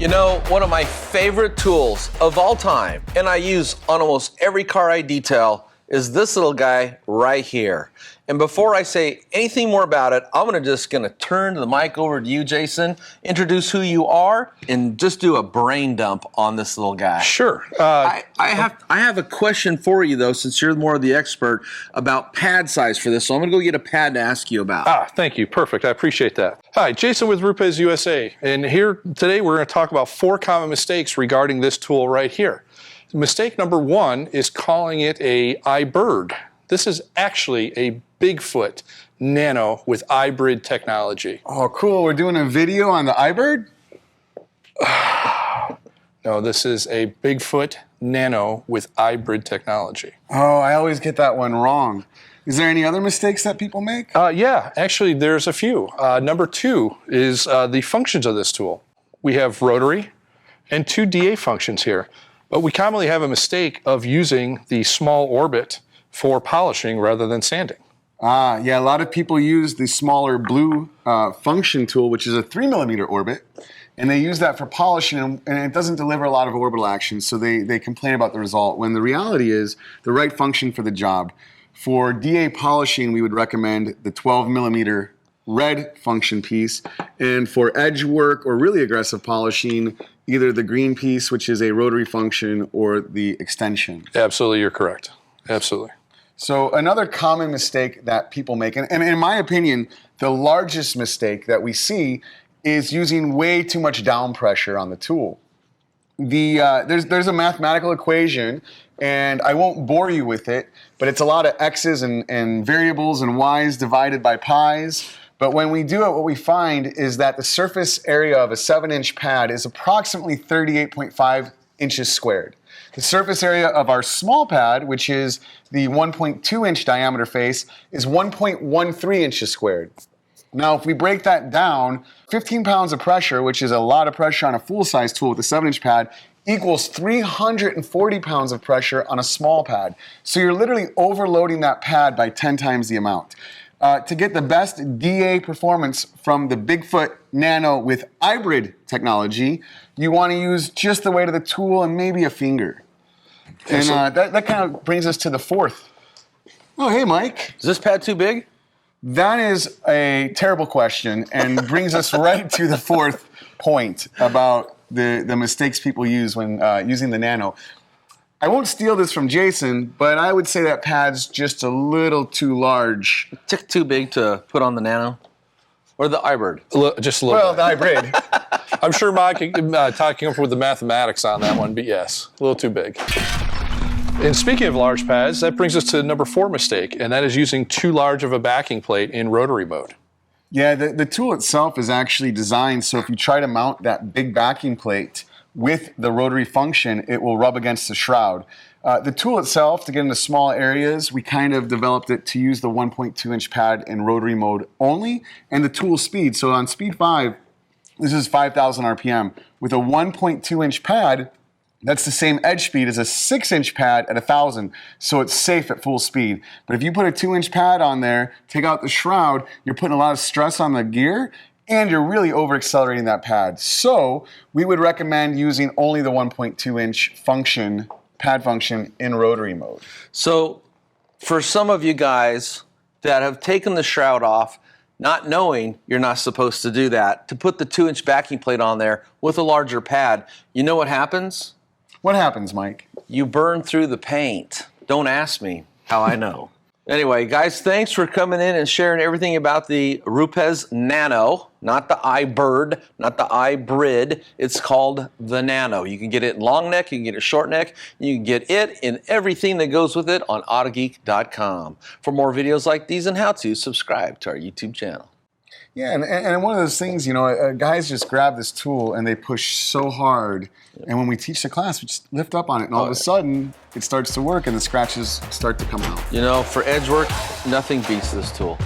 You know, one of my favorite tools of all time, and I use on almost every car I detail, is this little guy right here. And before I say anything more about it, I'm just gonna turn the mic over to you, Jason, introduce who you are, and just do a brain dump on this little guy. Sure. I have a question for you, though, since you're more of the expert, about pad size for this. So I'm gonna go get a pad to ask you about. Thank you. Perfect. I appreciate that. Hi, Jason with RUPES USA. And here today we're gonna talk about 4 common mistakes regarding this tool right here. Mistake number 1 is calling it a IBird. This is actually a Bigfoot Nano with IBrid technology. Oh, cool. We're doing a video on the IBird? No, this is a Bigfoot Nano with IBrid technology. Oh, I always get that one wrong. Is there any other mistakes that people make? Yeah, actually there's a few. Number 2 is the functions of this tool. We have rotary and 2 DA functions here, but we commonly have a mistake of using the small orbit for polishing rather than sanding. Yeah, a lot of people use the smaller blue function tool, which is a 3mm orbit, and they use that for polishing, and it doesn't deliver a lot of orbital action, so they complain about the result, when the reality is the right function for the job. For DA polishing, we would recommend the 12mm red function piece, and for edge work or really aggressive polishing, either the green piece, which is a rotary function, or the extension. Absolutely, you're correct. Absolutely. So another common mistake that people make, and in my opinion, the largest mistake that we see is using way too much down pressure on the tool. There's a mathematical equation, and I won't bore you with it, but it's a lot of x's and variables and y's divided by pi's. But when we do it, what we find is that the surface area of a 7-inch pad is approximately 38.5 inches squared. The surface area of our small pad, which is the 1.2-inch diameter face, is 1.13 inches squared. Now, if we break that down, 15 pounds of pressure, which is a lot of pressure on a full-size tool with a 7-inch pad, equals 340 pounds of pressure on a small pad. So you're literally overloading that pad by 10 times the amount. To get the best DA performance from the Bigfoot Nano with IBrid technology, you want to use just the weight of the tool and maybe a finger. And that kind of brings us to the 4th. Oh, hey, Mike. Is this pad too big? That is a terrible question and brings us right to the 4th point about the mistakes people use when using the Nano. I won't steal this from Jason, but I would say that pad's just a little too large. Tick too big to put on the Nano? Or the IBird? Just a little bit. Well, the IBrid. I'm sure Mike talking up with the mathematics on that one, but yes, a little too big. And speaking of large pads, that brings us to number 4 mistake, and that is using too large of a backing plate in rotary mode. Yeah, the tool itself is actually designed so if you try to mount that big backing plate with the rotary function, it will rub against the shroud. The tool itself, to get into small areas, we kind of developed it to use the 1.2-inch pad in rotary mode only, and the tool speed. So on speed 5, this is 5,000 RPM. With a 1.2-inch pad, that's the same edge speed as a 6-inch pad at 1,000, so it's safe at full speed. But if you put a 2-inch pad on there, take out the shroud, you're putting a lot of stress on the gear, and you're really over-accelerating that pad. So we would recommend using only the 1.2-inch function, pad function, in rotary mode. So for some of you guys that have taken the shroud off, not knowing you're not supposed to do that, to put the 2-inch backing plate on there with a larger pad, you know what happens? What happens, Mike? You burn through the paint. Don't ask me how I know. Anyway, guys, thanks for coming in and sharing everything about the RUPES Nano, not the IBird, not the IBrid. It's called the Nano. You can get it in long neck, you can get it short neck, you can get it in everything that goes with it on Autogeek.com. For more videos like these and how-to, subscribe to our YouTube channel. Yeah, and one of those things, you know, guys just grab this tool and they push so hard, and when we teach the class, we just lift up on it, and all of a sudden, it starts to work, and the scratches start to come out. You know, for edge work, nothing beats this tool.